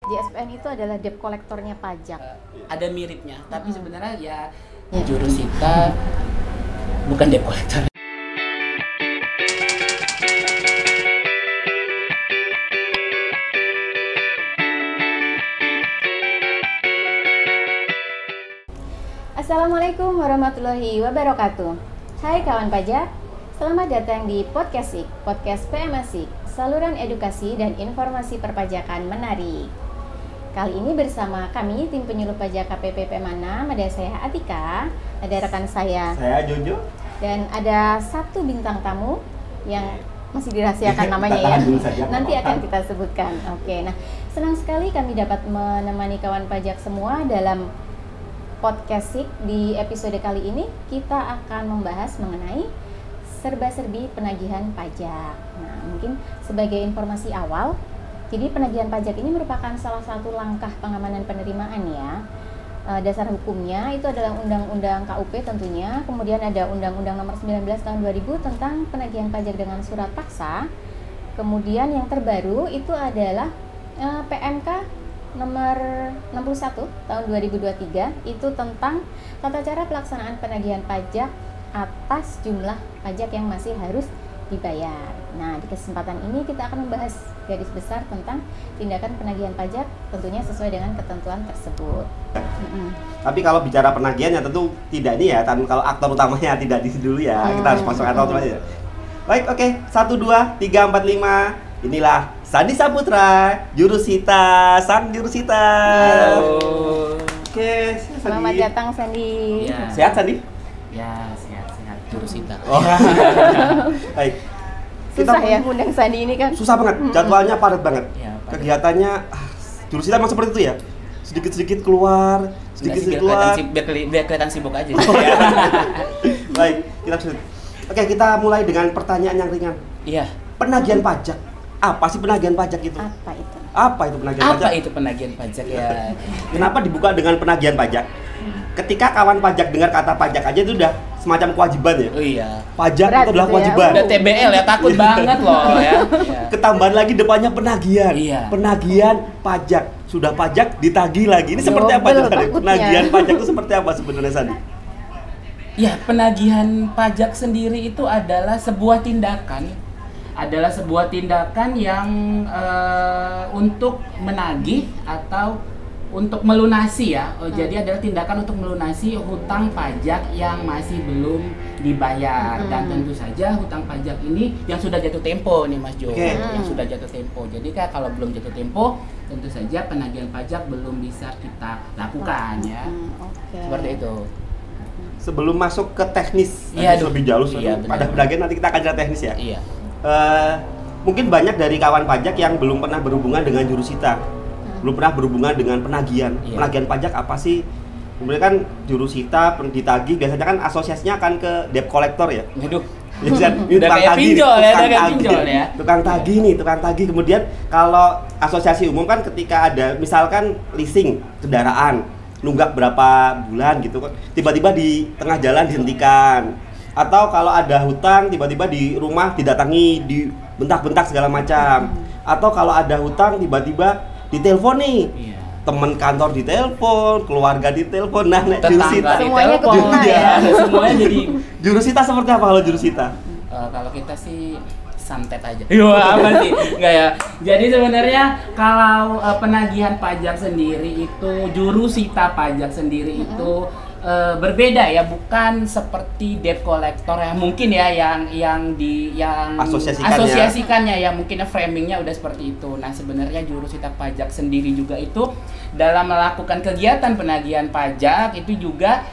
JSPN itu adalah debt kolektornya pajak. Ada miripnya, tapi sebenarnya ya Jurusita bukan debt collector. Assalamualaikum warahmatullahi wabarakatuh. Hai kawan pajak, selamat datang di Podcast PMASIK, saluran edukasi dan informasi perpajakan menarik. Kali ini bersama kami tim penyuluh pajak KPP Pemana, ada saya Atika, ada rekan saya Jojo, dan ada satu bintang tamu yang masih dirahasiakan namanya ya. Nanti akan kita sebutkan. Oke, nah senang sekali kami dapat menemani kawan pajak semua dalam Podcast di episode kali ini. Kita akan membahas mengenai serba-serbi penagihan pajak. Nah, mungkin sebagai informasi awal, jadi penagihan pajak ini merupakan salah satu langkah pengamanan penerimaan ya. Dasar hukumnya itu adalah Undang-Undang KUP tentunya, kemudian ada Undang-Undang Nomor 19 Tahun 2000 tentang penagihan pajak dengan surat paksa. Kemudian yang terbaru itu adalah PMK Nomor 61 Tahun 2023 itu tentang tata cara pelaksanaan penagihan pajak atas jumlah pajak yang masih harus dibayar. Nah, di kesempatan ini kita akan membahas garis besar tentang tindakan penagihan pajak tentunya sesuai dengan ketentuan tersebut. Tapi kalau bicara penagihan ya tentu tidak ini ya, kalau aktor utamanya tidak di sini dulu ya. Kita harus masuk aktor utamanya. Baik, oke. 1, 2, 3, 4, 5. Inilah Sandi Saputra, Jurusita, Sang Jurusita. Halo. Oke, Selamat datang Sandi. Ya. Sehat Sandi? Ya, sehat-sehat Jurusita. Oh. Baik. Susah ya ngundang Sandi ini kan? Susah banget, jadwalnya padat banget. Ya, padat. Kegiatannya Jurusita memang seperti itu ya. Sedikit-sedikit keluar, sedikit-sedikit keluar. Biar kelihatan sibuk aja. Baik, kita mulai dengan pertanyaan yang ringan. Iya. Penagihan pajak. Apa sih penagihan pajak itu? Apa itu? Apa itu penagihan pajak? Apa itu penagihan pajak ya? Kenapa dibuka dengan penagihan pajak? Ketika kawan pajak dengar kata pajak aja itu udah semacam kewajiban ya. Oh iya. Pajak Berat itu adalah gitu ya. kewajiban. Udah TBL ya, takut banget loh ya. Iya. Ketambahan lagi depannya penagihan. Iya. Penagihan pajak. Sudah pajak ditagih lagi. Ini seperti apa Double Sandi? takutnya. Penagihan pajak itu seperti apa sebenarnya Sandi? Ya, penagihan pajak sendiri itu adalah sebuah tindakan yang untuk menagih atau untuk melunasi ya. Jadi adalah tindakan untuk melunasi hutang pajak yang masih belum dibayar. Dan tentu saja hutang pajak ini yang sudah jatuh tempo nih Mas Jo. Yang sudah jatuh tempo. Jadi kalau belum jatuh tempo, tentu saja penagihan pajak belum bisa kita lakukan ya. Seperti itu. Sebelum masuk ke teknis lebih jauh pada bagian nanti kita akan cerita teknis ya. Iya. Mungkin banyak dari kawan pajak yang belum pernah berhubungan dengan Jurusita, belum pernah berhubungan dengan penagihan. Penagihan pajak apa sih? Kemudian kan Jurusita ditagih biasanya kan asosiasinya akan ke debt collector ya. Aduh. Udah kayak pinjol ya, tukang tagih. Kemudian kalau asosiasi umum kan ketika ada misalkan leasing kendaraan, nunggak berapa bulan gitu kan, tiba-tiba di tengah jalan dihentikan. Atau kalau ada hutang tiba-tiba di rumah didatangi, dibentak-bentak segala macam. Atau kalau ada hutang tiba-tiba ditelepon nih. Teman kantor ditelepon, keluarga ditelepon. Nah, Jurusita semuanya kena ya. Semuanya jadi Jurusita seperti apa kalau Jurusita? Kalau kita sih santet aja. Apa sih? Enggak ya. Jadi sebenarnya kalau penagihan pajak sendiri itu Jurusita pajak sendiri itu berbeda ya, bukan seperti debt collector yang mungkin ya yang asosiasikannya ya, mungkin framingnya udah seperti itu. Nah, sebenarnya Jurusita pajak sendiri juga itu dalam melakukan kegiatan penagihan pajak itu juga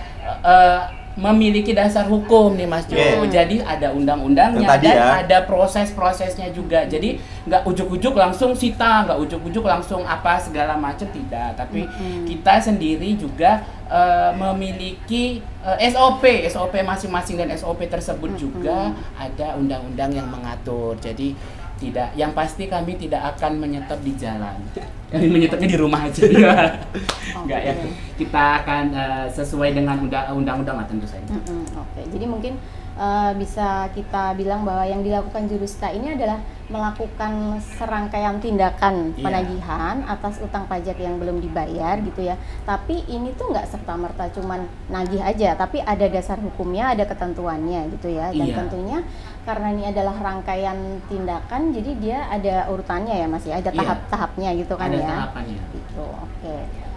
memiliki dasar hukum nih Mas Jo. Jadi ada undang-undangnya dan ada proses-prosesnya juga. Jadi nggak ujuk-ujuk langsung sita, nggak ujuk-ujuk langsung apa segala macam, tidak. Tapi kita sendiri juga memiliki SOP masing-masing, dan SOP tersebut juga ada undang-undang yang mengatur. Jadi tidak, yang pasti kami tidak akan menyetop di jalan. Kami menyetopnya di rumah aja. Enggak ya. Kita akan sesuai dengan undang-undang tentu saja. Oke. Jadi mungkin bisa kita bilang bahwa yang dilakukan jurusita ini adalah melakukan serangkaian tindakan penagihan atas utang pajak yang belum dibayar gitu ya. Tapi ini tuh nggak serta-merta cuman nagih aja, tapi ada dasar hukumnya, ada ketentuannya gitu ya. Dan tentunya karena ini adalah rangkaian tindakan, jadi dia ada urutannya ya Mas ya, ada tahap-tahapnya gitu kan ada ya. Ada tahapannya. Gitu, oke.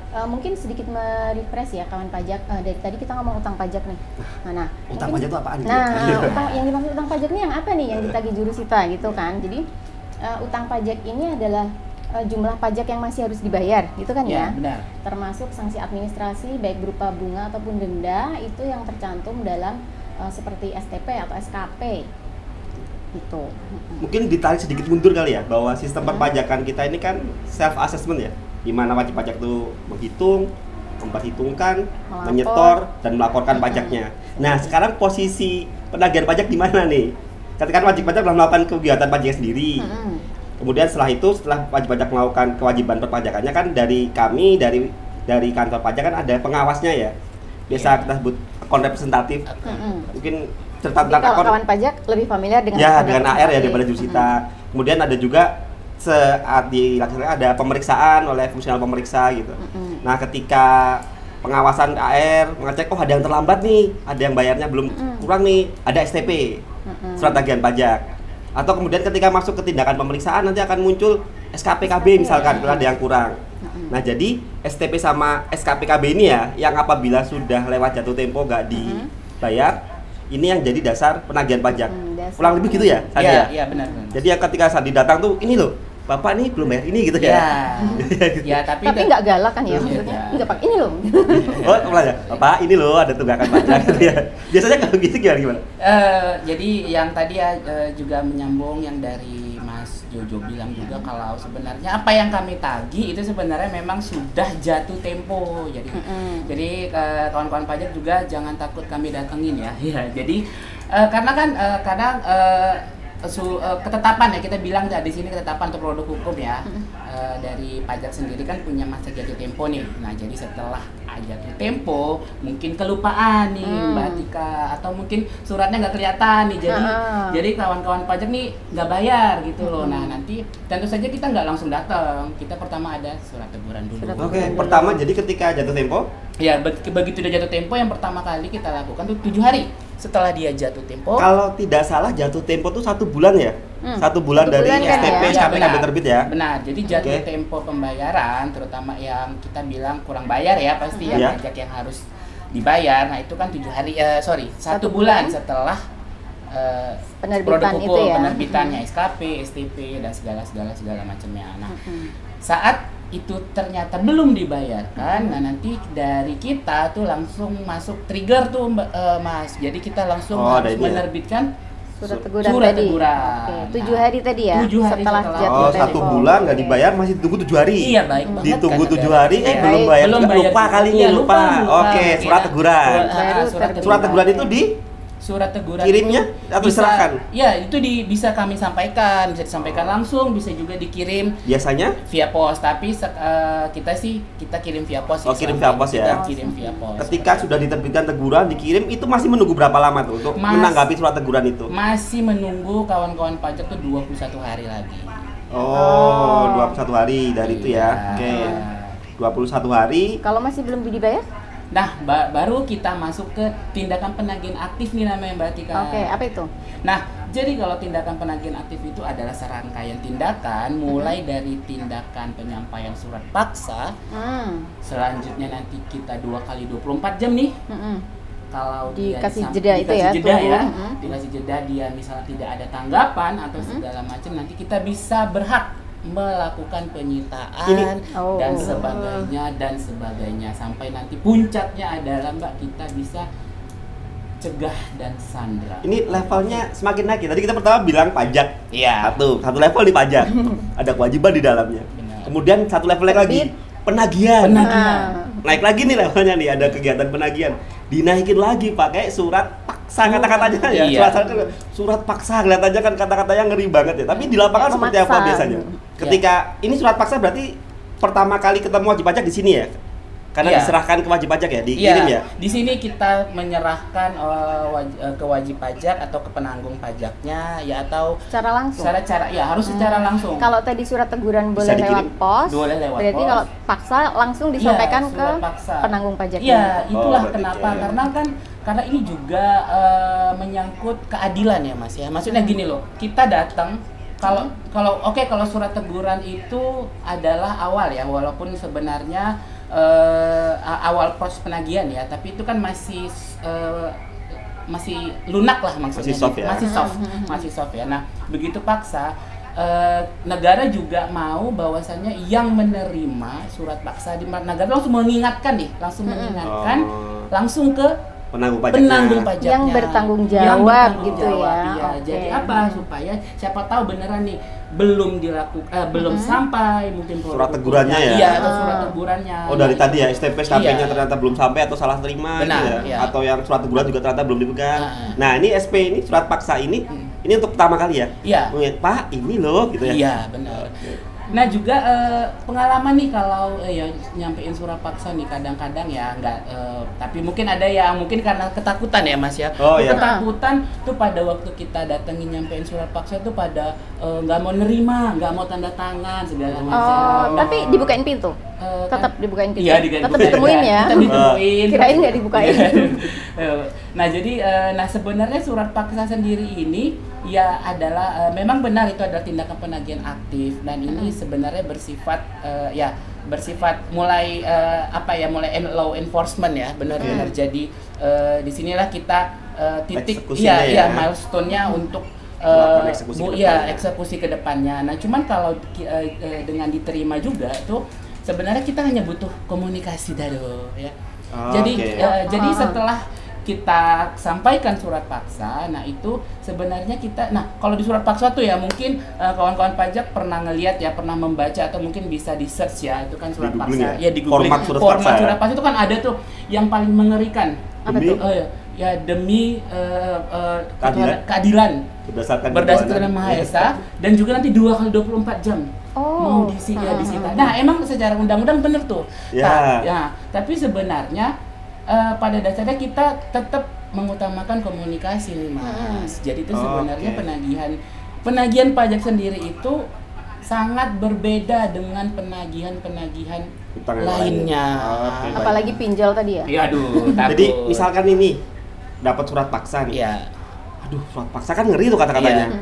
Mungkin sedikit merefresh ya kawan pajak, dari tadi kita ngomong utang pajak nih. Nah, utang pajak itu apaan? Utang yang dimaksud utang pajak ini yang apa nih yang ditagih jurusita gitu kan. Jadi utang pajak ini adalah jumlah pajak yang masih harus dibayar gitu kan ya. Benar. Termasuk sanksi administrasi baik berupa bunga ataupun denda itu yang tercantum dalam seperti STP atau SKP. Gitu. Mungkin ditarik sedikit mundur kali ya, bahwa sistem perpajakan kita ini kan self assessment ya, di mana wajib pajak itu menghitung, memperhitungkan, menyetor dan melaporkan pajaknya. Nah, sekarang posisi penagihan pajak di mana nih? Ketika wajib pajak telah melakukan kegiatan pajaknya sendiri. Kemudian setelah itu, setelah wajib pajak melakukan kewajiban perpajakannya kan dari kami, dari kantor pajak kan ada pengawasnya ya. Biasa kita sebut akun representatif. Mungkin cerita tentang kalau kawan pajak lebih familiar dengan dengan AR ya daripada jurusita. Kemudian ada juga saat dilaksanakan ada pemeriksaan oleh fungsional pemeriksa gitu. Nah, ketika pengawasan AR mengecek ada yang terlambat nih, ada yang bayarnya belum kurang nih, ada STP, surat tagihan pajak. Atau kemudian ketika masuk ke tindakan pemeriksaan nanti akan muncul SKPKB misalkan kalau ada yang kurang. Nah, jadi STP sama SKPKB ini ya yang apabila sudah lewat jatuh tempo nggak dibayar, ini yang jadi dasar penagihan pajak. Kurang lebih gitu ya? Iya, benar. Jadi yang ketika Sandi datang tuh, ini loh, Bapak nih belum bayar ini gitu ya? Ya, tapi nggak galak kan ya maksudnya? Nggak pakai ini loh. Oh, aja, Bapak ini loh ada tunggakan pajak gitu ya. Biasanya kalau gitu gimana? Jadi yang tadi ya juga menyambung yang dari Mas Jojo bilang juga kalau sebenarnya apa yang kami tagih itu sebenarnya memang sudah jatuh tempo. Jadi kawan-kawan pajak juga jangan takut kami datengin ya. Jadi karena kan kadang ketetapan ya, kita bilang di sini ketetapan untuk produk hukum ya. Dari pajak sendiri kan punya masa jatuh tempo nih. Nah, jadi setelah jatuh tempo mungkin kelupaan nih Mbak Tika, atau mungkin suratnya nggak kelihatan nih, jadi kawan-kawan pajak nih nggak bayar gitu loh. Nah, nanti tentu saja kita nggak langsung datang, kita pertama ada surat teguran dulu. Pertama jadi ketika jatuh tempo ya, begitu udah jatuh tempo yang pertama kali kita lakukan tuh 7 hari setelah dia jatuh tempo. Kalau tidak salah jatuh tempo tuh 1 bulan ya? 1 bulan dari STP sampai terbit ya? Benar, jadi jatuh tempo pembayaran terutama yang kita bilang kurang bayar ya pasti ya, pajak yang harus dibayar. Nah, itu kan 7 hari 1 bulan setelah penerbitan produk hukum, penerbitannya SKP, STP dan segala macamnya. Nah, saat itu ternyata belum dibayarkan, nah nanti dari kita tuh langsung masuk trigger tuh Mas. Jadi kita langsung harus menerbitkan surat teguran. 7 hari tadi ya? 7 hari setelah jatuh tempo. 1 bulan nggak dibayar, masih ditunggu 7 hari. Iya, baik banget. Ditunggu 7 hari, belum bayar. Lupa kalinya, lupa. Oke, surat teguran. Surat teguran itu di surat teguran kirimnya atau diserahkan? Ya, itu bisa kami sampaikan, bisa disampaikan langsung, bisa juga dikirim. Biasanya via pos, tapi kita kirim via pos. Kirim via pos ya. Kirim via pos. Ketika sudah diterbitkan teguran, dikirim, itu masih menunggu berapa lama tuh untuk menanggapi surat teguran itu? Masih menunggu kawan-kawan pajak tuh 21 hari lagi. 21 hari dari itu ya. Oke. 21 hari. Kalau masih belum dibayar? Nah, baru kita masuk ke tindakan penagihan aktif nih namanya Mbak Tika. Oke, apa itu? Nah, jadi kalau tindakan penagihan aktif itu adalah serangkaian tindakan mulai dari tindakan penyampaian surat paksa. Selanjutnya nanti kita 2 kali 24 jam nih. Kalau dikasih jeda itu ya, dikasih jeda dia misalnya tidak ada tanggapan atau segala macam, nanti kita bisa berhak melakukan penyitaan dan sebagainya sampai nanti puncaknya adalah Mbak kita bisa cegah dan sandra. Ini levelnya semakin naik. Tadi kita pertama bilang pajak. Iya. Satu level di pajak. Ada kewajiban di dalamnya. Benar. Kemudian satu level lagi penagihan. Naik lagi nih levelnya nih, ada kegiatan penagihan. Dinaikin lagi pakai surat paksa, kata-katanya ya. Surat paksa, lihat aja kan kata-katanya ngeri banget ya. Tapi di lapangan seperti apa biasanya? Ketika ini surat paksa berarti pertama kali ketemu wajib pajak di sini ya? Karena diserahkan ke wajib pajak ya, dikirim ya. Di sini kita menyerahkan ke wajib pajak atau ke penanggung pajaknya ya, atau secara langsung. Harus secara langsung. Kalau tadi surat teguran boleh lewat pos, berarti kalau paksa langsung disampaikan ke penanggung pajaknya. Iya, itulah kenapa. Karena ini juga menyangkut keadilan ya Mas ya. Maksudnya gini loh, kita datang kalau surat teguran itu adalah awal ya, walaupun sebenarnya awal proses penagihan ya, tapi itu kan masih lunak lah maksudnya, masih soft ya. Nah begitu paksa, negara juga mau bahwasannya yang menerima surat paksa di negara langsung mengingatkan langsung ke penanggung pajaknya yang bertanggung jawab gitu ya. Jadi apa, supaya siapa tahu beneran nih belum dilakukan, belum sampai mungkin surat tegurannya ya. Iya, atau surat tegurannya. Oh, dari tadi ya STP SKP-nya ternyata belum sampai atau salah terima gitu ya. Atau yang surat teguran juga ternyata belum dipegang. Nah, ini SP ini surat paksa ini untuk pertama kali ya. Iya. Pak, ini loh gitu ya. Iya, benar. Nah juga pengalaman nih kalau nyampein surat paksa nih kadang-kadang ya tapi mungkin ada yang mungkin karena ketakutan ya Mas ya. Ketakutan tuh pada waktu kita datengin nyampein surat paksa tuh pada nggak mau nerima, nggak mau tanda tangan segala macam. Tapi dibukain pintu. Tetap dibukain pintu. Iya, tetap ditemuin ya. Kita ditemuin. Kirain nggak dibukain. Nah jadi sebenarnya surat paksa sendiri ini ya adalah memang benar itu adalah tindakan penagihan aktif, dan ini sebenarnya bersifat mulai mulai law enforcement ya, benar-benar. Jadi disinilah kita titik milestone-nya untuk eksekusi ke depannya. Nah cuman kalau dengan diterima juga itu sebenarnya kita hanya butuh komunikasi dulu ya. Jadi setelah kita sampaikan surat paksa, nah itu sebenarnya kalau di surat paksa tuh ya mungkin kawan-kawan pajak pernah ngelihat ya, pernah membaca atau mungkin bisa di search ya, itu kan surat paksa ya di Google. Format surat paksa itu kan ada tuh yang paling mengerikan. Apa tuh? Demi keadilan berdasarkan Yang Maha Esa, dan juga nanti 2 kali 24 jam mau disita. Nah emang secara undang-undang bener tuh. Tapi sebenarnya pada dasarnya kita tetap mengutamakan komunikasi nih Mas. Jadi itu sebenarnya penagihan pajak sendiri itu sangat berbeda dengan penagihan lainnya. Apalagi pinjol tadi ya. Iya, aduh. Jadi misalkan ini dapat surat paksa nih. Iya. Aduh, surat paksa kan ngeri tuh kata-katanya.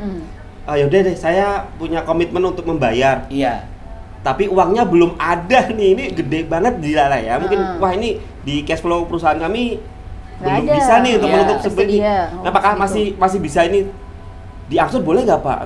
Yaudah deh, saya punya komitmen untuk membayar. Iya. Tapi uangnya belum ada nih, ini gede banget dilala ya. Mungkin wah ini di cash flow perusahaan kami belum bisa nih untuk menutup seperti. Nah, apakah masih bisa ini diangsur, boleh nggak Pak?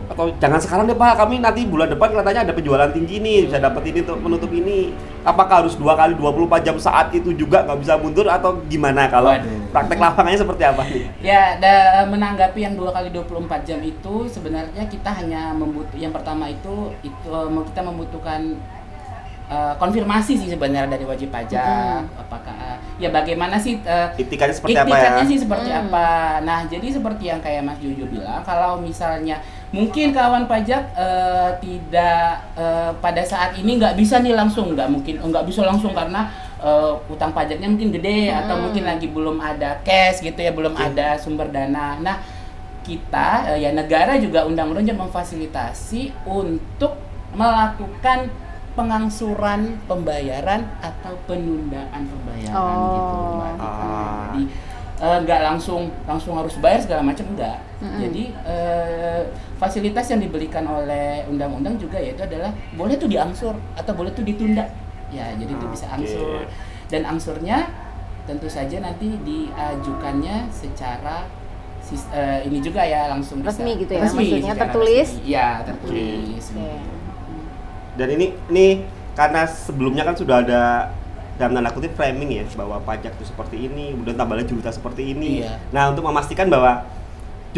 Atau jangan sekarang deh Pak, kami nanti bulan depan katanya ada penjualan tinggi nih, bisa dapat ini untuk menutup ini. Apakah harus 2 kali 24 jam saat itu juga nggak bisa mundur atau gimana kalau praktek lapangannya seperti apa nih? Ya, menanggapi yang 2 kali 24 jam itu sebenarnya kita hanya yang pertama itu kita membutuhkan konfirmasi sih sebenarnya dari wajib pajak, apakah bagaimana sih itikannya seperti apa ya? Seperti apa. Nah, jadi seperti yang kayak Mas Jojo bilang, kalau misalnya mungkin kawan pajak tidak pada saat ini nggak bisa nih langsung, nggak bisa langsung karena utang pajaknya mungkin gede atau mungkin lagi belum ada cash gitu ya, belum ada sumber dana. Nah, kita negara juga undang-undang memfasilitasi untuk melakukan pengangsuran pembayaran atau penundaan pembayaran gitu Mbak. Jadi nggak langsung harus bayar segala macam, enggak. Jadi fasilitas yang diberikan oleh undang-undang juga yaitu adalah boleh tuh diangsur atau boleh tuh ditunda. Ya, jadi itu bisa angsur. Dan angsurnya tentu saja nanti diajukannya secara ini juga ya, langsung resmi gitu ya, maksudnya tertulis. Iya, tertulis. Dan ini karena sebelumnya kan sudah ada dalam tanda kutip framing ya, bahwa pajak itu seperti ini, kemudian tambahnya jurusita seperti ini. Nah, untuk memastikan bahwa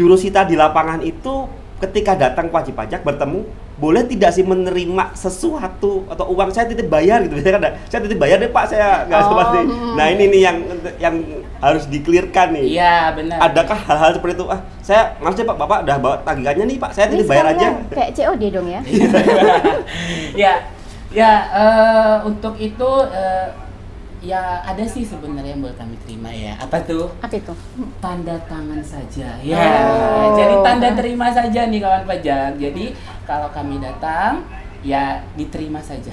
jurusita di lapangan itu ketika datang ke wajib pajak bertemu, boleh tidak sih menerima sesuatu atau uang saya titip bayar gitu. Biasanya kan saya titip bayar deh Pak, saya nggak seperti. Nah, ini nih yang harus di-clearkan nih. Iya, benar. Adakah hal-hal seperti itu? Saya maksudnya Pak, Bapak udah bawa tagihannya nih Pak, saya titip bayar aja. Kayak COD dong ya. Untuk itu Ya ada sih sebenarnya yang boleh kami terima ya. Apa tuh? Apa itu? Tanda tangan saja. Ya, jadi tanda terima saja nih kawan pajak. Jadi kalau kami datang ya diterima saja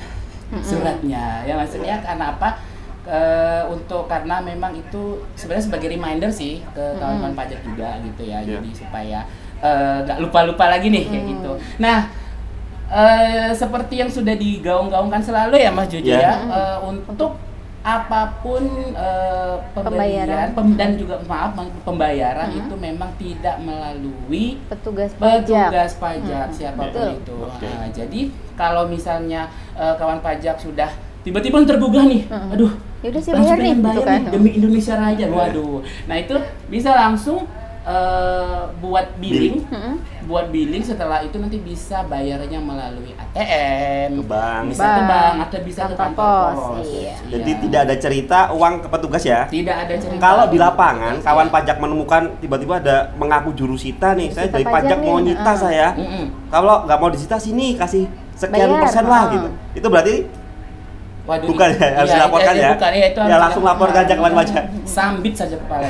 suratnya. Ya maksudnya karena apa? Karena memang itu sebenarnya sebagai reminder sih ke kawan-kawan pajak juga gitu ya. Jadi supaya nggak lupa-lupa lagi nih kayak gitu. Nah, seperti yang sudah digaung-gaungkan selalu ya Mas Jojo ya, untuk apapun pembelian dan juga pembayaran itu memang tidak melalui petugas pajak siapapun itu. Nah, jadi kalau misalnya kawan pajak sudah tiba-tiba tergugah nih, aduh, yaudah saya bayar nih, gitu kan? demi Indonesia Raya, waduh. Nah itu bisa langsung buat billing, setelah itu nanti bisa bayarnya melalui ATM, bisa ke bank atau bisa ke kantor pos. Jadi tidak ada cerita uang ke petugas ya? Tidak ada cerita. Kalau di lapangan kawan pajak menemukan tiba-tiba ada mengaku jurusita nih, saya dari pajak mau nyita saya. Kalau nggak mau disita sini kasih sekian persen lah gitu. Itu berarti waduh, bukan ya, harus dilaporkan ya? Bukan, itu ya langsung laporkan aja kawan pajak. Sambit saja kepala.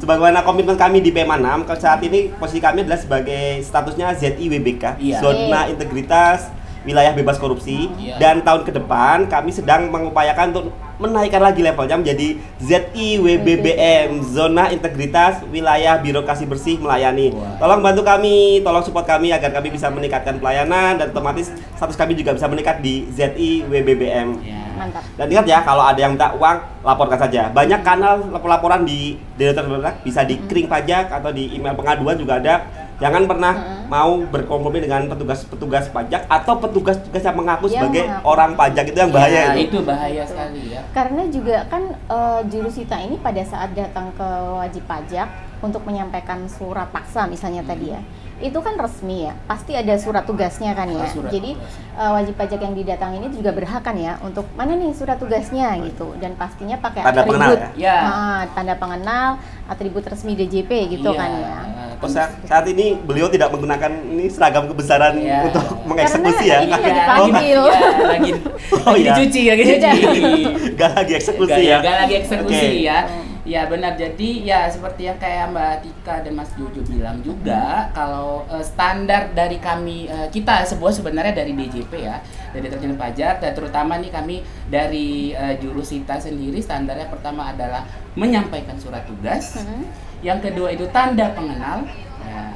Sebagaimana komitmen kami di PEMA 6, saat ini posisi kami adalah sebagai statusnya ZIWBK, Zona Integritas Wilayah Bebas Korupsi. Dan tahun ke depan kami sedang mengupayakan untuk menaikkan lagi levelnya menjadi ZIWBBM, Zona Integritas Wilayah Birokrasi Bersih Melayani. Tolong bantu kami, tolong support kami agar kami bisa meningkatkan pelayanan dan otomatis status kami juga bisa meningkat di ZIWBBM. Mantap. Dan ingat ya, kalau ada yang minta uang, laporkan saja. Banyak kanal laporan di Direktorat Pajak, bisa di Kring Pajak atau di email pengaduan juga ada. Jangan pernah mau berkompromi dengan petugas pajak atau petugas-petugas yang mengaku sebagai orang pajak, itu yang bahaya. Itu bahaya sekali ya. Karena juga kan jurusita ini pada saat datang ke wajib pajak untuk menyampaikan surat paksa misalnya tadi ya, itu kan resmi ya, pasti ada surat tugasnya kan ya. Jadi wajib pajak yang didatangi ini juga berhak kan ya untuk mana nih surat tugasnya gitu, dan pastinya pakai tanda atribut pengenal, ya? Tanda pengenal, atribut resmi DJP gitu kan ya. Saat ini beliau tidak menggunakan ini seragam kebesaran untuk mengeksekusi ya. Karena ini lagi dipanggil. Lagi dicuci. Gak lagi eksekusi ya. Gak lagi eksekusi ya. Ya benar, jadi ya seperti yang kayak Mbak Tika dan Mas Jojo bilang juga, kalau standar dari kami, kita sebenarnya dari DJP ya, dari Dirjen Pajak, dan terutama nih kami dari jurusita sendiri, standarnya pertama adalah menyampaikan surat tugas, yang kedua itu tanda pengenal, ya,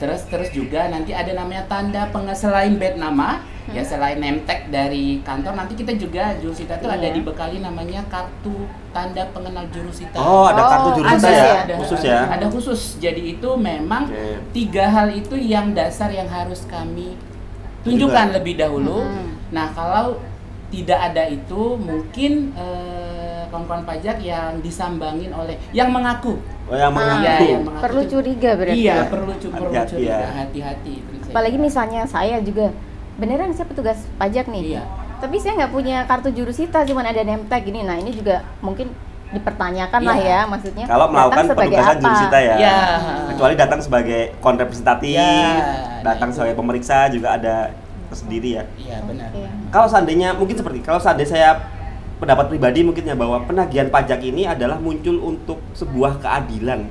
terus juga nanti ada namanya tanda selain bed nama, ya selain name tag dari kantor, nanti kita juga jurusita itu ada dibekali namanya kartu tanda pengenal jurusita. Oh, ada kartu jurusita ya? Khusus ya? Ada khusus. Jadi itu memang 3 hal itu yang dasar yang harus kami tunjukkan lebih dahulu. Nah, kalau tidak ada itu, mungkin kawan-kawan pajak yang disambangin oleh yang mengaku. Yang mengaku. Perlu curiga berarti. Iya, perlu curiga, hati-hati. Apalagi misalnya saya juga beneran saya petugas pajak nih, tapi saya nggak punya kartu jurusita, cuma ada name tag ini. Nah ini juga mungkin dipertanyakan lah ya, maksudnya kalau melakukan petugasan jurusita ya, kecuali datang sebagai konrepresentatif, datang sebagai pemeriksa juga ada tersendiri ya. Iya benar. Kalau seandainya saya pendapat pribadi mungkin ya, bahwa penagihan pajak ini adalah muncul untuk sebuah keadilan.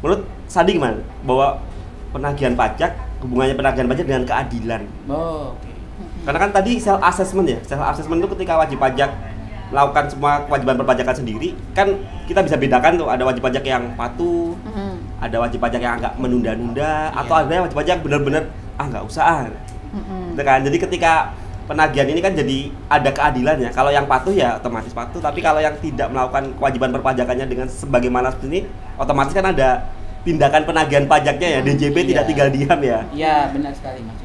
Menurut Sandi gimana? Bahwa penagihan pajak, hubungannya penagihan pajak dengan keadilan. Karena kan tadi self assessment itu ketika wajib pajak melakukan semua kewajiban perpajakan sendiri, kan kita bisa bedakan tuh, ada wajib pajak yang patuh, ada wajib pajak yang agak menunda-nunda, atau ada wajib pajak benar-benar nggak usah. Kan? Jadi ketika penagihan ini kan jadi ada keadilannya. Kalau yang patuh ya otomatis patuh, tapi kalau yang tidak melakukan kewajiban perpajakannya dengan sebagaimana ini, otomatis kan ada tindakan penagihan pajaknya ya. DJP tidak tinggal diam ya. Iya, benar sekali Mas.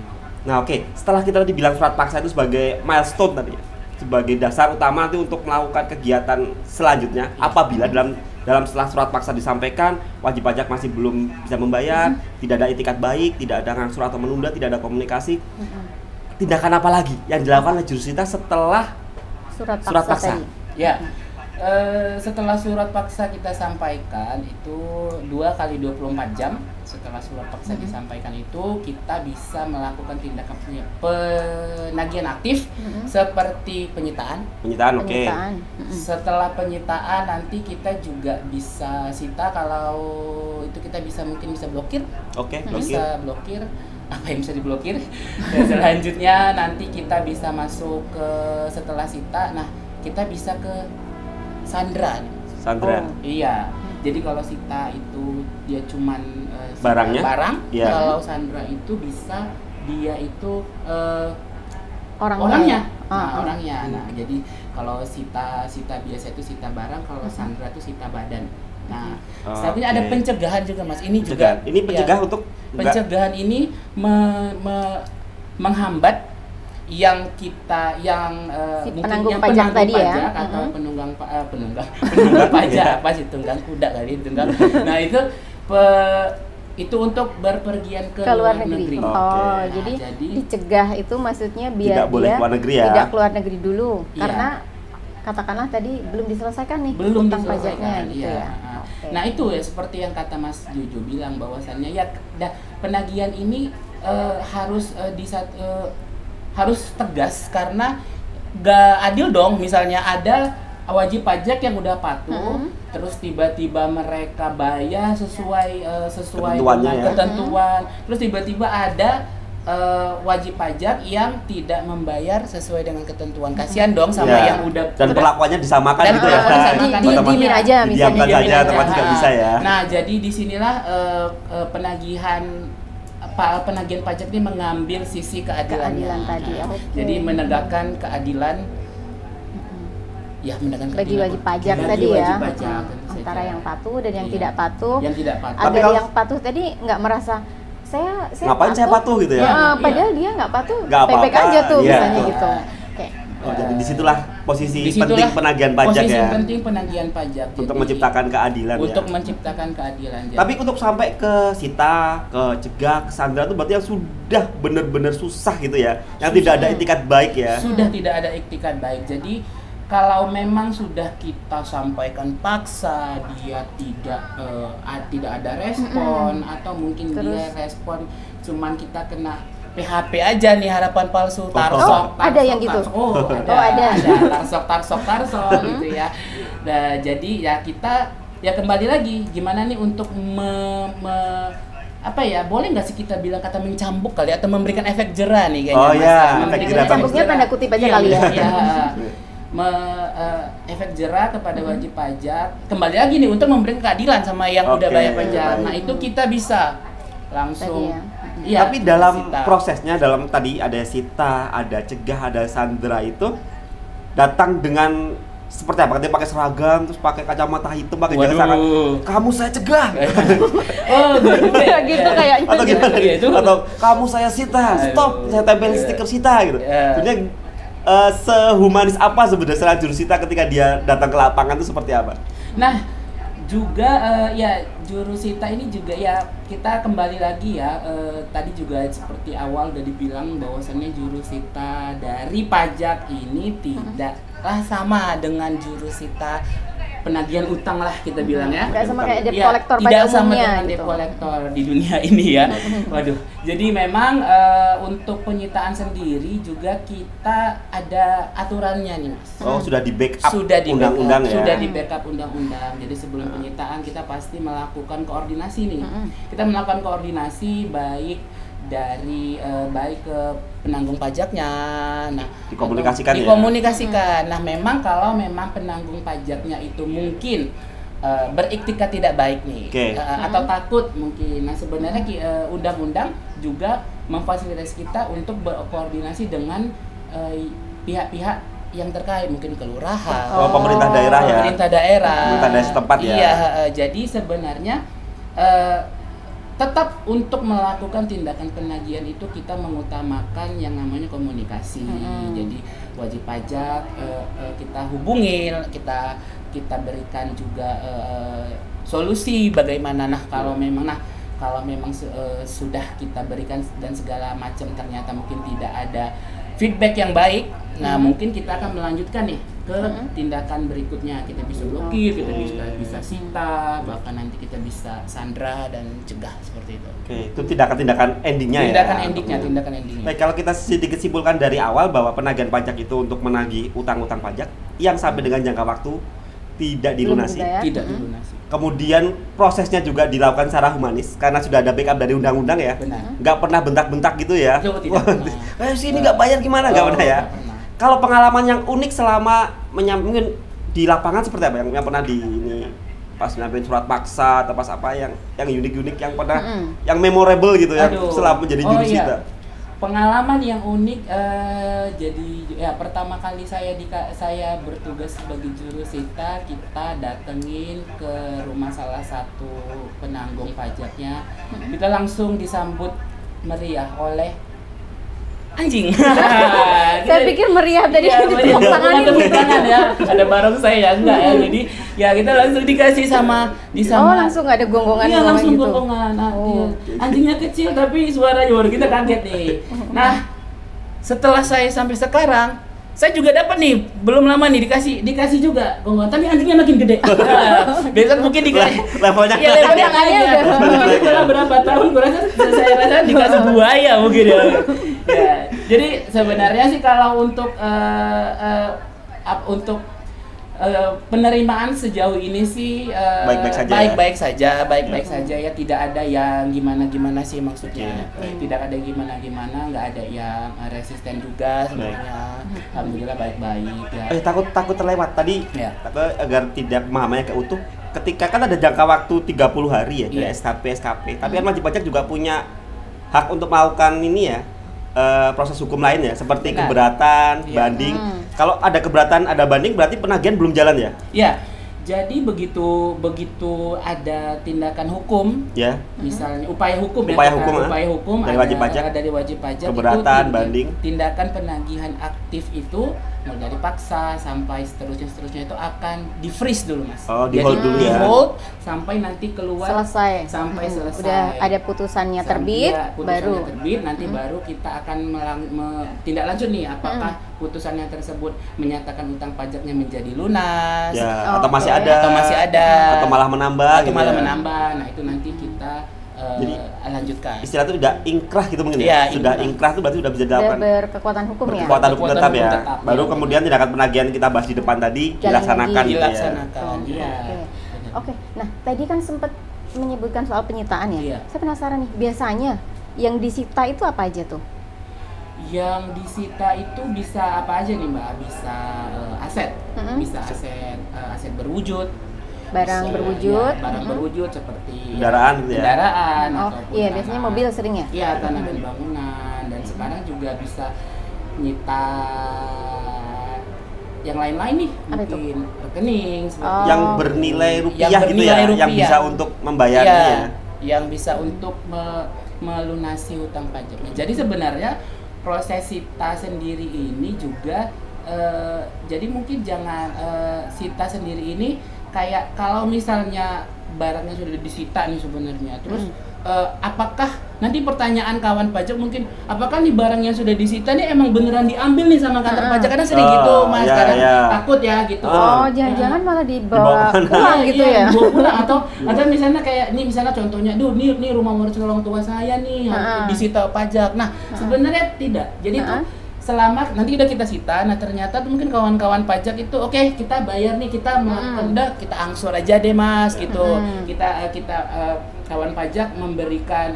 Nah, setelah kita tadi bilang surat paksa itu sebagai milestone tadi ya, sebagai dasar utama nanti untuk melakukan kegiatan selanjutnya, apabila dalam setelah surat paksa disampaikan, wajib pajak masih belum bisa membayar, tidak ada itikat baik, tidak ada ngangsur atau menunda, tidak ada komunikasi, tindakan apa lagi yang dilakukan oleh jurusita setelah surat paksa? Ya, Setelah surat paksa kita sampaikan itu 2 kali 24 jam setelah surat paksa disampaikan itu kita bisa melakukan tindakan penagihan aktif seperti penyitaan. Penyitaan, oke. Setelah penyitaan nanti kita juga bisa sita, kalau itu kita mungkin bisa blokir. Oke, Bisa blokir. Apa yang bisa diblokir? Dan selanjutnya nanti kita bisa masuk ke setelah sita. Nah, kita bisa ke Sandra. Iya. Jadi kalau sita itu dia cuman barang. Yeah. Kalau Sandra itu bisa dia itu orangnya. Orangnya. Nah, jadi kalau sita biasa itu sita barang, kalau Sandra itu sita badan. Nah, selanjutnya ada pencegahan juga, Mas. Ini juga. Ini pencegah untuk pencegahan ini menghambat yang kita si mungkin penanggung yang pajak tadi pajak ya, atau penunggang pajak apa sih, tunggang kuda kali tunggang. Nah itu untuk berpergian ke luar negeri. Oh, jadi dicegah itu maksudnya biar tidak boleh keluar negeri ya. Tidak keluar negeri dulu, Iya. karena katakanlah tadi belum diselesaikan nih utang pajaknya gitu ya. Okay. Nah itu ya seperti yang kata Mas Jojo bilang bahwasannya ya penagihan ini harus tegas, karena gak adil dong misalnya ada wajib pajak yang udah patuh terus tiba-tiba mereka bayar sesuai dengan ketentuan, terus tiba-tiba ada wajib pajak yang tidak membayar sesuai dengan ketentuan. Kasihan dong sama yang udah dan perlakuannya disamakan gitu ya. Didiemin aja misalnya. Diamkan saja termasuk nggak bisa ya. Nah, jadi disinilah penagihan pajak ini mengambil sisi keadilan tadi. Okay. Jadi menegakkan keadilan. Ya, menegakkan bagi wajib pajak tadi ya. Antara yang patuh dan yang tidak patuh. Agar yang patuh tadi nggak merasa saya ngapain saya patuh gitu ya. Padahal dia nggak patuh, bebek aja tuh misalnya betul. gitu. Jadi disitulah posisi penting penagihan pajak ya. Posisi penting penagihan pajak. Untuk menciptakan keadilan ya. Untuk menciptakan keadilan. Tapi untuk sampai ke sita, ke cegah, ke Sandra itu berarti yang sudah benar-benar susah gitu ya. Yang tidak ada itikat baik ya. Sudah tidak ada itikat baik. Jadi kalau memang sudah kita sampaikan paksa, dia tidak ada respon atau mungkin dia respon cuman kita kena PHP aja nih, harapan palsu, tarsok, ada yang gitu. Ada tarsok gitu ya. Nah, jadi ya kita ya kembali lagi gimana nih untuk boleh nggak sih kita bilang kata mencambuk kali atau memberikan efek jerah nih kayaknya. Oh iya, efek jerah. Cambuknya tanda kutip aja kali ya. Iya. Efek jerah kepada wajib pajak. Kembali lagi nih untuk memberikan keadilan sama yang udah bayar pajak. Nah, itu kita bisa langsung ya, tapi dalam prosesnya, dalam tadi ada sita, ada cegah, ada Sandra itu datang dengan seperti apa? Katanya pakai seragam, terus pakai kacamata hitam, pakai jas tangan. Kamu saya cegah. Gitu kayaknya. Atau gimana? Atau kamu saya sita, stop, saya tempel stiker sita gitu. Sebenarnya sehumanis apa sebenarnya jurusita ketika dia datang ke lapangan itu seperti apa? Nah, juga ya jurusita ini juga ya kita kembali lagi ya tadi juga seperti awal udah dibilang bahwasannya jurusita dari pajak ini tidaklah sama dengan jurusita penagihan utang lah kita bilang ya. Nggak sama kayak debt collector pada umumnya. Tidak sama dengan debt collector di dunia ini ya. Waduh. Jadi memang untuk penyitaan sendiri juga kita ada aturannya nih, Mas. Oh, sudah di backup undang-undang ya. Sudah di backup undang-undang. Jadi sebelum penyitaan kita pasti melakukan koordinasi nih. Kita melakukan koordinasi baik ke penanggung pajaknya. Nah, dikomunikasikan. Nah, memang kalau memang penanggung pajaknya itu mungkin beriktikat tidak baik nih, atau takut mungkin. Nah, sebenarnya undang-undang juga memfasilitasi kita untuk berkoordinasi dengan pihak-pihak yang terkait, mungkin kelurahan, pemerintah daerah ya. Pemerintah daerah setempat ya. Iya, jadi sebenarnya tetap untuk melakukan tindakan penagihan itu kita mengutamakan yang namanya komunikasi. Jadi wajib pajak kita hubungin, kita berikan juga solusi bagaimana. Kalau memang sudah kita berikan dan segala macam ternyata mungkin tidak ada feedback yang baik. Nah, mungkin kita akan melanjutkan nih ke tindakan berikutnya. Kita bisa blokir, kita bisa sita, bahkan nanti kita bisa sandra dan cegah seperti itu. Oke, itu tindakan-tindakan endingnya ya. Tindakan endingnya. Baik, kalau kita sedikit simpulkan dari awal bahwa penagihan pajak itu untuk menagih utang-utang pajak yang sampai dengan jangka waktu tidak dilunasi. Tidak dilunasi. Kemudian prosesnya juga dilakukan secara humanis karena sudah ada backup dari undang-undang ya. Benar. Nggak pernah bentak-bentak gitu ya. Tidak pernah. Sini nggak bayar gimana? Nggak pernah ya. Kalau pengalaman yang unik selama mungkin di lapangan seperti apa yang pernah di ini pas nyampein surat paksa atau pas apa yang unik-unik yang pernah yang memorable gitu ya selama menjadi jurusita. Pengalaman yang unik jadi ya pertama kali saya bertugas sebagai jurusita, kita datengin ke rumah salah satu penanggung pajaknya. Kita langsung disambut meriah oleh anjing. Saya pikir meriah tadi ditepuk tangan ya. Ada barongsai ya enggak ya. Jadi ya kita langsung dikasih sama langsung ada gonggongan. Iya, langsung gonggongan. Anjingnya kecil tapi suaranya baru kita kaget nih. Nah, setelah saya sampai sekarang saya juga dapat nih, belum lama nih dikasih juga gonggongan, tapi anjingnya makin gede. Besok mungkin dikasih levelnya aja. Mungkin setelah berapa tahun saya rasa dikasih buaya mungkin ya. Jadi sebenarnya sih kalau untuk penerimaan sejauh ini sih baik-baik saja ya, tidak ada yang gimana sih maksudnya. Tidak ada gimana, nggak ada yang resisten juga sebenarnya. Alhamdulillah baik-baik ya. Takut terlewat tadi ya. Agar tidak pemahamannya keutuh. Ketika kan ada jangka waktu 30 hari ya dari SKP. Tapi kan wajib pajak juga punya hak untuk melakukan ini ya. Proses hukum lain ya, seperti keberatan, banding. Kalau ada keberatan, ada banding, berarti penagihan belum jalan ya? Iya. Jadi begitu ada tindakan hukum, ya, misalnya upaya hukum dari wajib pajak, keberatan, banding, tindakan penagihan aktif itu mulai dari paksa sampai seterusnya itu akan di freeze dulu mas. Di hold dulu ya. Di hold sampai nanti keluar selesai. Udah ada putusannya terbit, nanti baru kita akan tindak lanjut nih apakah putusannya tersebut menyatakan utang pajaknya menjadi lunas, atau masih ada, atau malah menambah, Nah itu nanti kita jadi lanjutkan. Istilah itu tidak ingkrah gitu mungkin ya. Sudah ingkrah itu berarti sudah bisa dilakukan. Berkekuatan hukum ya. Berkekuatan hukum tetap ya. Baru kemudian tindakan penagihan kita bahas di depan tadi dilaksanakan gitu ya. Oke. Nah, tadi kan sempat menyebutkan soal penyitaan ya. Saya penasaran nih, biasanya yang disita itu apa aja tuh? Yang disita itu bisa apa aja nih Mbak? Bisa aset, bisa aset berwujud, barang berwujud seperti kendaraan biasanya mobil sering ya? Iya, tanah dan bangunan, dan sekarang juga bisa nyita yang lain-lain nih, mungkin rekening yang bernilai rupiah gitu ya, yang bisa untuk membayarnya, yang bisa untuk melunasi utang pajaknya. Jadi sebenarnya proses sita sendiri ini juga jadi mungkin jangan sita sendiri ini kayak kalau misalnya barangnya sudah disita nih sebenarnya, terus apakah nanti pertanyaan kawan pajak mungkin apakah nih barang yang sudah disita nih emang beneran diambil nih sama kantor pajak, karena sering gitu mas, kadang takut ya gitu. Jangan-jangan malah dibawa pulang gitu ya. Dibawa pulang atau misalnya kayak nih, misalnya contohnya, nih rumah warisan orang tua saya nih disita pajak. Nah sebenarnya tidak. Jadi tuh selama nanti udah kita sita, nah ternyata tuh mungkin kawan-kawan pajak itu oke, kita bayar nih, kita udah kita angsur aja deh mas gitu. Kita kawan pajak memberikan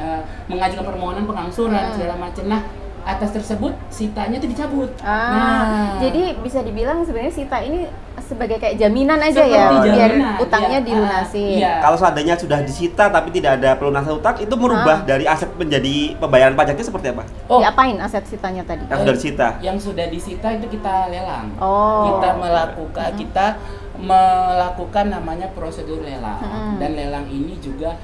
mengajukan permohonan pengangsuran segala macam. Nah atas tersebut sitanya itu dicabut. Jadi bisa dibilang sebenarnya sita ini sebagai kayak jaminan aja ya, biar utangnya dilunasi. Kalau seandainya sudah disita tapi tidak ada pelunasan utang, itu merubah dari aset menjadi pembayaran pajaknya seperti apa? Diapain aset sitanya tadi? Yang sudah disita. Yang sudah disita itu kita lelang. Kita melakukan namanya prosedur lelang. Dan lelang ini juga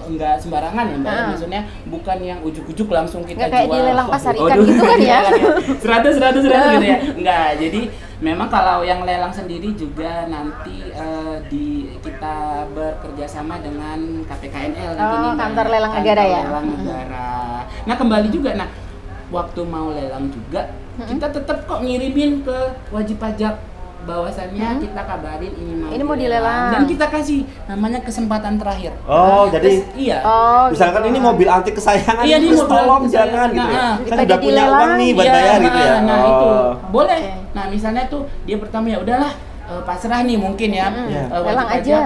enggak sembarangan ya Mbak, maksudnya bukan yang ujuk-ujuk langsung kita jual. Kayak di lelang pasar ikan gitu kan ya? 100 gitu ya? Enggak, jadi memang kalau yang lelang sendiri juga nanti kita bekerja sama dengan KPKNL nanti nih, kantor lelang negara ya? Lelang negara. Nah kembali juga, waktu mau lelang juga kita tetap kok ngirimin ke wajib pajak bahwasannya kita kabarin ini mau dilelang dan kita kasih namanya kesempatan terakhir. Oh, jadi iya. Misalkan ini mobil antik kesayangan, iya, terus tolong jangan gitu ya. Saya sudah punya uang nih buat bayar gitu ya. Nah, itu boleh. Nah, misalnya tuh dia pertama ya udahlah pasrah nih mungkin ya. Lelang aja.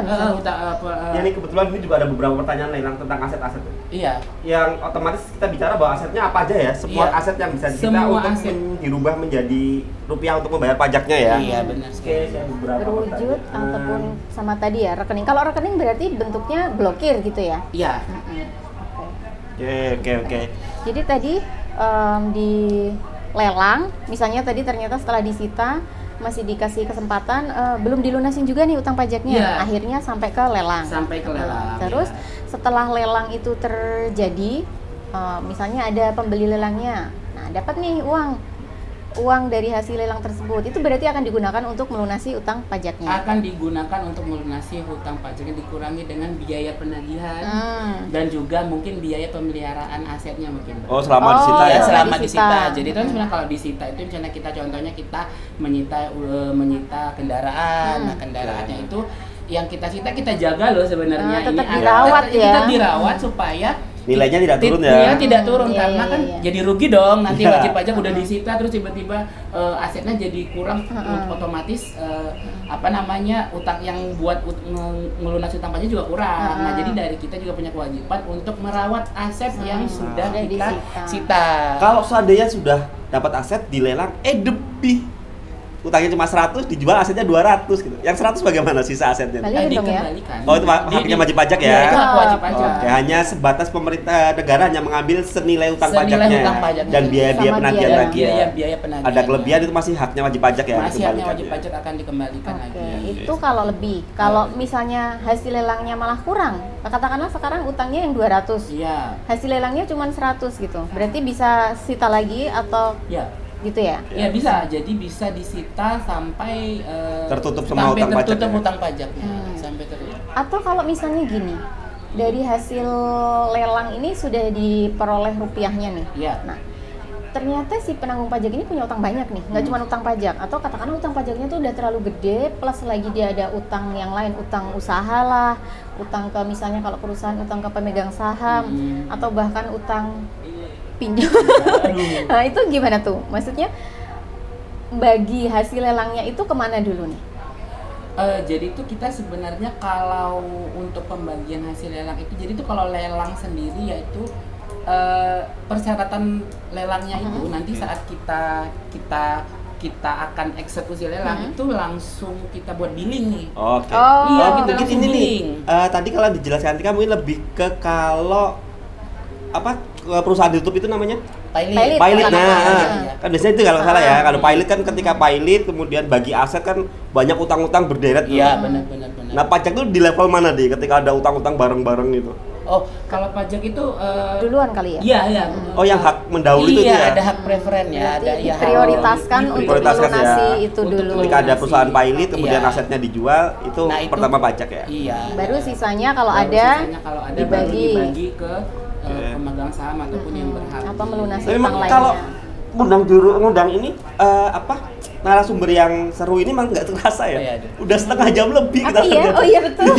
Ya ini kebetulan ini juga ada beberapa pertanyaan lelang tentang aset-aset. Iya. Yang otomatis kita bicara bahwa asetnya apa aja ya? Semua aset yang bisa disita untuk dirubah menjadi rupiah untuk membayar pajaknya ya. Iya, benar. Berwujud ataupun sama tadi ya rekening. Kalau rekening berarti bentuknya blokir gitu ya? Iya. Oke. Jadi tadi di lelang, misalnya tadi ternyata setelah disita masih dikasih kesempatan belum dilunasin juga nih utang pajaknya, akhirnya sampai ke lelang. Terus setelah lelang itu terjadi, misalnya ada pembeli lelangnya, nah dapat nih uang dari hasil lelang tersebut, itu berarti akan digunakan untuk melunasi utang pajaknya. Akan digunakan untuk melunasi hutang pajaknya, dikurangi dengan biaya penagihan dan juga mungkin biaya pemeliharaan asetnya mungkin. Oh, selama disita ya? Selama disita. Jadi itu kan sebenarnya kalau disita itu misalnya kita contohnya kita menyita kendaraan. Nah, kendaraannya itu yang kita sita kita jaga loh sebenarnya. Tetap dirawat ya. Kita dirawat supaya nilainya tidak turun ya? Nilainya tidak turun karena kan jadi rugi dong nanti wajib pajak udah disita terus tiba-tiba asetnya jadi kurang, otomatis utang yang buat ngelunasi utang pajak juga kurang. Nah, jadi dari kita juga punya kewajiban untuk merawat aset yang sudah kita sita. Kalau seandainya sudah dapat aset dilelang lebih utangnya cuma 100, dijual asetnya 200 gitu. Yang 100 bagaimana sisa asetnya? Dikembalikan. Oh, itu haknya wajib pajak ya? Itu hak wajib pajak. Oke, hanya sebatas pemerintah negara hanya mengambil senilai utang pajaknya dan biaya penagihan lagi ya. Biaya penagihan. Ada kelebihan itu masih haknya wajib pajak ya? Masih haknya wajib pajak akan dikembalikan lagi. Itu kalau lebih. Kalau misalnya hasil lelangnya malah kurang, katakanlah sekarang utangnya yang 200. Iya. Hasil lelangnya cuma 100 gitu. Berarti bisa sita lagi atau gitu ya? Ya bisa, jadi bisa disita sampai tertutup semua utang pajaknya. Sampai tertutup. Atau kalau misalnya gini, dari hasil lelang ini sudah diperoleh rupiahnya nih. Iya. Nah, ternyata si penanggung pajak ini punya utang banyak nih, nggak cuma utang pajak, atau katakanlah utang pajaknya tuh udah terlalu gede, plus lagi dia ada utang yang lain, utang usaha lah, utang ke misalnya kalau perusahaan utang ke pemegang saham, atau bahkan utang pinjam. Nah, itu gimana tuh? Maksudnya bagi hasil lelangnya itu kemana dulu nih? Jadi itu kita sebenarnya kalau untuk pembagian hasil lelang itu, jadi itu kalau lelang sendiri yaitu persyaratan lelangnya itu nanti saat kita akan eksekusi lelang itu langsung kita buat billing nih. Oke. Iya, kita mungkin langsung ini billing. Tadi kalau dijelaskan kamu ini lebih ke kalau perusahaan di YouTube itu namanya pilot. Kan biasanya itu kalau salah ya. Kalau pilot kan ketika pilot kemudian bagi aset kan banyak utang-utang berderet. Iya, benar. Nah, pajak itu di level mana deh ketika ada utang-utang bareng-bareng itu? Oh, kalau pajak itu duluan kali ya? Iya. Oh, yang hak mendahului itu ya? Iya, ada hak preferen ya. Ada diprioritaskan untuk dilunasi itu dulu. Ketika ada perusahaan pilot kemudian asetnya dijual, itu pertama pajak ya? Iya. Baru sisanya kalau ada dibagi ke pemegang saham ataupun yang berhak. Apa melunasi utang lainnya. Kalau ngundang ini narasumber yang seru ini emang nggak terasa ya? Udah setengah jam lebih kita iya? Oh iya betul.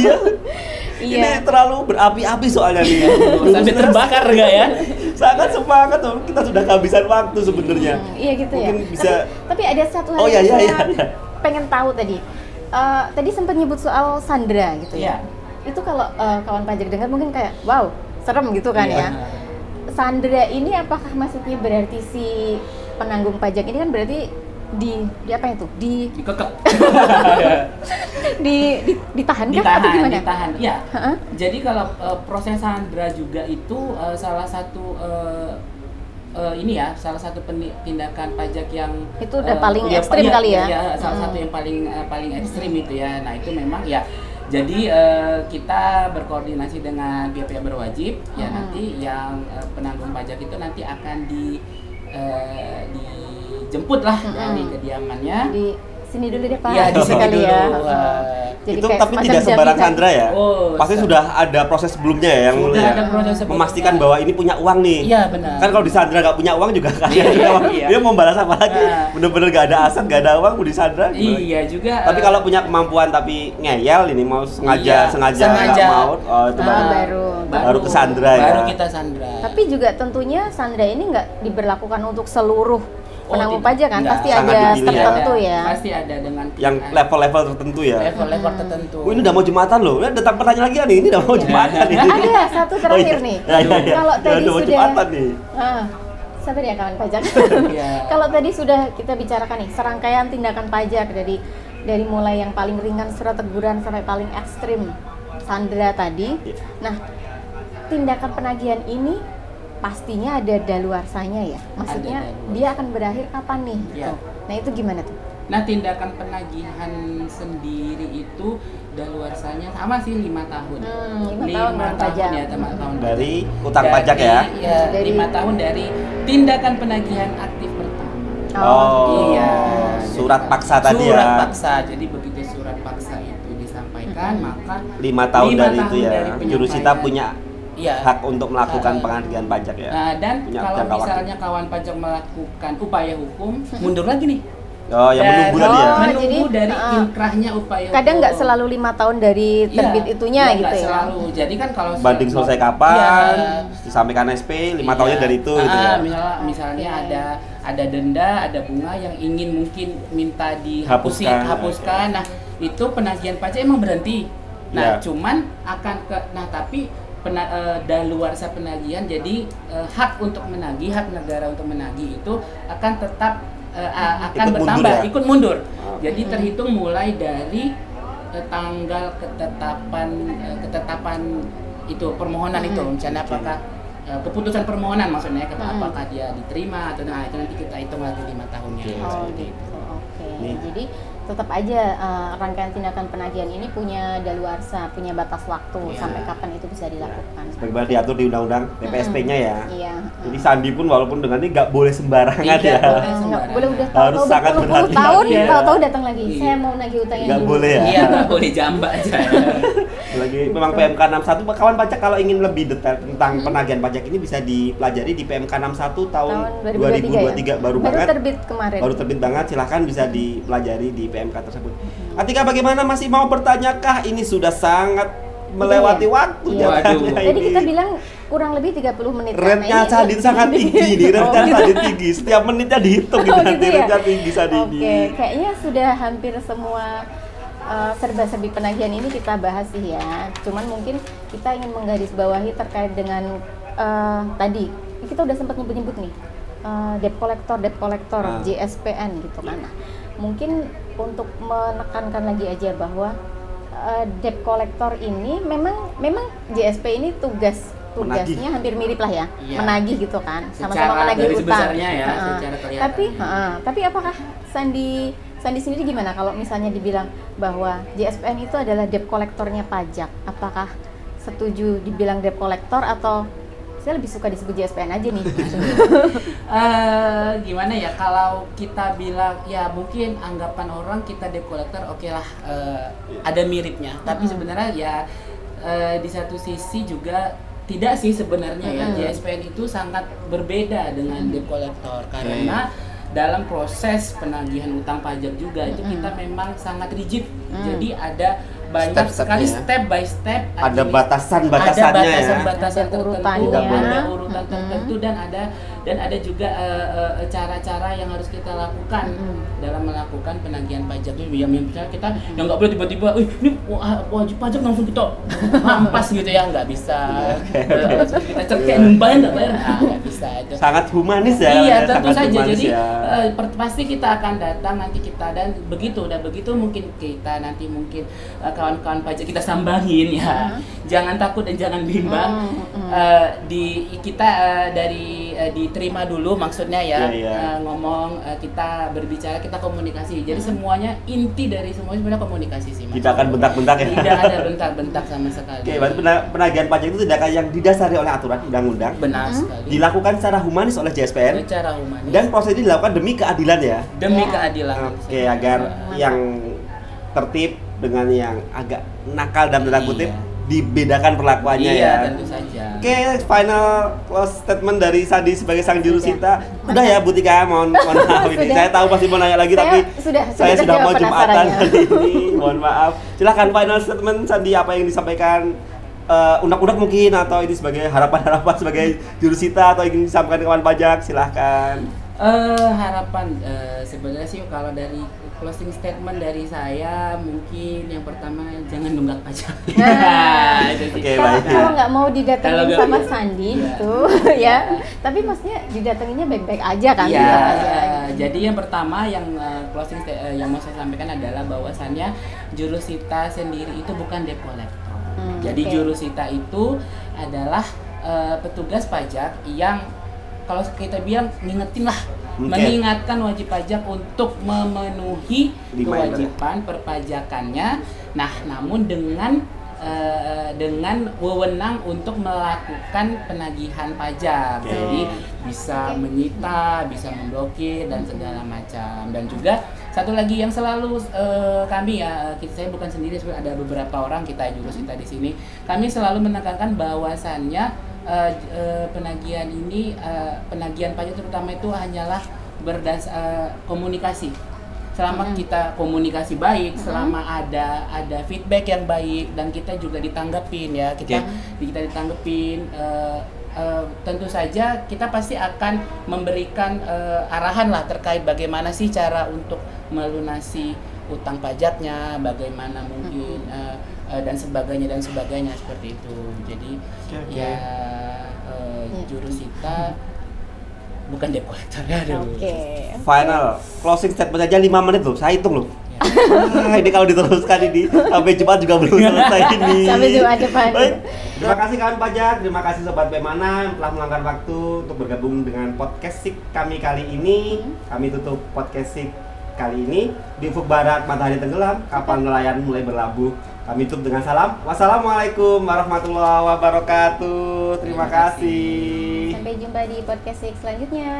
Ini terlalu berapi-api soalnya nih. Sampai terbakar nggak ya? Sangat semangat tuh. Kita sudah kehabisan waktu sebenarnya. Iya gitu ya. Mungkin bisa. Tapi ada satu hal yang saya pengen tahu tadi. Tadi sempat nyebut soal Sandra gitu ya. Itu kalau kawan pajak dengar mungkin kayak wow, serem gitu kan ya. Sandra ini apakah maksudnya berarti si penanggung pajak ini kan berarti di apa itu? Dikekep. ditahan atau gimana? Ditahan. Iya. Jadi kalau proses Sandra juga itu salah satu salah satu tindakan pajak yang itu udah paling ekstrim kali ya. Iya, salah satu yang paling ekstrim itu ya. Nah, itu memang ya. Jadi kita berkoordinasi dengan pihak berwajib ya, nanti yang penanggung pajak itu nanti akan dijemput lah dari kediamannya, sini dulu deh Pak. Iya, di sini Sekali dulu. ya. Jadi itu kayak tapi semacam tidak sembarang jaminan. Sandra ya. Oh, Pasti sudah ada proses sebelumnya ya yang Sudah mulia. ada proses sebelumnya. Memastikan bahwa ini punya uang nih. Iya, benar. Kan kalau di Sandra nggak punya uang juga kan. Iya. Dia mau balas apa lagi? Nah. Bener-bener nggak ada aset, nggak ada uang mau di Sandra. gimana? Iya juga. Tapi kalau punya kemampuan tapi ngeyel ini mau sengaja sengaja. nggak mau, oh, itu baru ke Sandra ya. Baru kita Sandra. Tapi juga tentunya Sandra ini nggak diberlakukan untuk seluruh penanggung tidak. pajak kan? Enggak. Pasti Sangat ada dipilih ya. tertentu ya. Pasti ada dengan Yang level-level tertentu ya. level-level tertentu. Oh, ini udah mau Jumatan loh. Ya, datang pertanyaan lagi nih. Ini udah mau Jumatan nih. Ada satu terakhir nih. Kalau Ya, tadi udah mau sudah Jumatan nih. sabar ya kawan pajak. Iya. Kalau tadi sudah kita bicarakan nih serangkaian tindakan pajak dari mulai yang paling ringan surat teguran sampai paling ekstrim Sandra tadi. Nah, tindakan penagihan ini pastinya ada daluarsanya ya. Maksudnya Ada daluarsa. dia akan berakhir kapan nih? Ya. Gitu. Nah, itu gimana tuh? Nah, tindakan penagihan sendiri itu daluarsanya sama sih 5 tahun. 5 tahun dalam pajak. ya, 5 tahun. Dari utang pajak ya. Iya, Dari- 5 tahun dari tindakan penagihan aktif pertama. Oh, Iya. surat paksa tadi ya. Surat paksa. Jadi begitu surat paksa itu disampaikan, maka 5 tahun 5 dari tahun itu ya. dari Jurusita penyampaian. punya Iya. hak untuk melakukan penagihan pajak ya. Nah, dan Punya kalau jangka waktu. misalnya kawan pajak melakukan upaya hukum, mundur lagi nih. Oh, yang menunggu tadi ya. Oh, Menunggu jadi, dari inkrahnya upaya Kadang nggak hukum. selalu 5 tahun dari terbit Iya, itunya iya, gitu nggak ya. selalu. Jadi kan kalau Banding selesai kapan, Iya. disampaikan SP 5 Iya. tahunnya dari itu gitu ya. Misalnya Oke. ada denda, ada bunga yang ingin mungkin minta Hapuskan. dihapuskan. Nah, itu penagihan pajak emang berhenti. Nah, Iya. cuman tapi daluarsa penagihan jadi hak untuk menagih, hak negara untuk menagih itu akan tetap akan Ikut mundur bertambah, ya? ikut mundur. Oh. Jadi terhitung mulai dari tanggal ketetapan itu permohonan itu, misalnya apakah keputusan permohonan maksudnya apakah dia diterima atau itu nanti kita hitung lagi 5 tahunnya. Oke. Oh Seperti itu. gitu, oke. Nih. Jadi tetap aja rangkaian tindakan penagihan ini punya daluarsa, punya batas waktu Iya. sampai kapan itu bisa dilakukan. Bagaimana diatur di undang-undang PPSP-nya ya. Iya. Jadi Sandi pun walaupun dengan ini nggak boleh sembarangan Tidak ya. boleh. Nggak sembarangan. boleh udah Harus tahu sangat berpuluh-puluh berhati-hati tahun, ya. tahu-tahu datang lagi. Iya. Saya mau nagih utang yang Nggak dulu. boleh ya. Iya, nggak boleh jambak aja. Lagi memang PMK 61 kawan pajak kalau ingin lebih detail tentang penagihan pajak ini bisa dipelajari di PMK 61 tahun 2023 baru banget. terbit kemarin. Baru terbit banget, silahkan bisa dipelajari di PMK tersebut. Atika bagaimana, masih mau bertanyakah? Ini sudah sangat melewati waktu Iya. jawabannya Waduh. Tadi ini. kita bilang kurang lebih 30 menit. kan? Rate-nya Nah, ini- Sandi sangat tinggi nih, rate-nya Sandi tinggi. Setiap menitnya dihitung gitu Oh, nanti gitu ya? rate-nya tinggi Sandi Oke, ini. kayaknya sudah hampir semua serba-serbi penagihan ini kita bahas sih ya. Cuman mungkin kita ingin menggarisbawahi terkait dengan tadi kita udah sempat nyebut-nyebut nih debt collector, Ah. JSPN gitu kan. Nah, mungkin untuk menekankan lagi aja bahwa debt collector ini memang JSP ini tugasnya hampir mirip lah ya, Iya. menagih gitu kan, sama-sama Secara menagih garis utang. besarnya ya, Heeh. secara kelihatan. Tapi apakah Sandi sendiri gimana kalau misalnya dibilang bahwa JSPN itu adalah debt kolektornya pajak? Apakah setuju dibilang debt kolektor atau saya lebih suka disebut JSPN aja nih? Gimana ya, kalau kita bilang ya mungkin anggapan orang kita debt collector oke lah, ada miripnya, tapi sebenarnya ya di satu sisi juga tidak sih sebenarnya ya. JSPN itu sangat berbeda dengan debt collector karena dalam proses penagihan utang pajak juga itu kita memang sangat rigid. Jadi ada banyak sekali step by step, Ada batasan-batasannya ya. batasan-batasan Ada urutannya. tertentu, Nggak ada urutan tertentu dan ada juga cara-cara yang harus kita lakukan dalam melakukan penagihan pajak. Ya misalnya kita yang nggak boleh tiba-tiba, ini wajib pajak langsung kita rampas gitu ya, nggak bisa. Langsung kita cek bayar nggak bayar, nggak bisa. Itu. Sangat humanis ya. Iya, sangat tentu saja. humanis Jadi ya. pasti kita akan datang nanti kita dan begitu mungkin kita nanti mungkin kawan-kawan pajak kita sambangin ya. Jangan takut dan jangan bimbang. Kita dari diterima dulu, maksudnya ya, ngomong, kita berbicara, kita komunikasi. Jadi semuanya, inti dari semuanya sebenarnya komunikasi sih, Mas. Tidak akan bentak-bentak ya? Tidak ada bentak-bentak sama sekali. Oke, berarti penagihan pajak itu tindakan yang didasari oleh aturan undang-undang. Benar sekali. Dilakukan secara humanis oleh JSPN. Secara humanis. Dan proses ini dilakukan demi keadilan ya? Demi keadilan. Oke, agar yang tertib dengan yang agak nakal dalam tanda kutip dibedakan perlakuannya ya. Iya, tentu saja. Oke, final close statement dari Sandi sebagai sang jurusita. Udah ya Bu Tika, mohon maaf ini. Saya tahu pasti mau nanya lagi, tapi saya sudah mau Jumatan kali ini. Mohon maaf. Silahkan final statement Sandi, apa yang disampaikan, unek-unek mungkin, atau ini sebagai harapan-harapan sebagai jurusita, atau ingin disampaikan ke kawan pajak, silahkan. Harapan sebenarnya sih kalau dari closing statement dari saya, mungkin yang pertama jangan nunggak pajak. Kalau nggak mau didatengin sama Sandi gitu ya, tapi maksudnya didatenginnya baik-baik aja kan? Iya. Jadi yang pertama yang closing yang mau saya sampaikan adalah bahwasannya jurusita sendiri itu bukan debt collector. Jadi jurusita itu adalah petugas pajak yang kalau kita bilang ngingetin lah, mengingatkan wajib pajak untuk memenuhi kewajiban perpajakannya. Nah, namun dengan wewenang untuk melakukan penagihan pajak. Jadi bisa menyita, bisa memblokir dan segala macam. Dan juga satu lagi yang selalu kami saya bukan sendiri, ada beberapa orang kita jurusita di sini. Kami selalu menekankan bahwasannya penagihan ini, penagihan pajak terutama itu hanyalah komunikasi. Selama kita komunikasi baik, selama ada feedback yang baik dan kita juga ditanggepin ya, kita ditanggepin, tentu saja kita pasti akan memberikan arahan lah terkait bagaimana sih cara untuk melunasi utang pajaknya, bagaimana mungkin dan sebagainya seperti itu. Jadi jurusita bukan debt collector ya. Final closing statement aja 5 menit loh, saya hitung loh. Ini kalau diteruskan ini sampai Jumat juga belum selesai ini. Sampai Jumat depan. Terima kasih kawan pajak, terima kasih sobat Bemana telah meluangkan waktu untuk bergabung dengan podcast Sik kami kali ini. Kami tutup podcast Sik kali ini di ufuk barat matahari tenggelam, kapal nelayan mulai berlabuh. Kami tutup dengan salam. Wassalamualaikum warahmatullahi wabarakatuh. Terima kasih. Sampai jumpa di podcast Sik selanjutnya.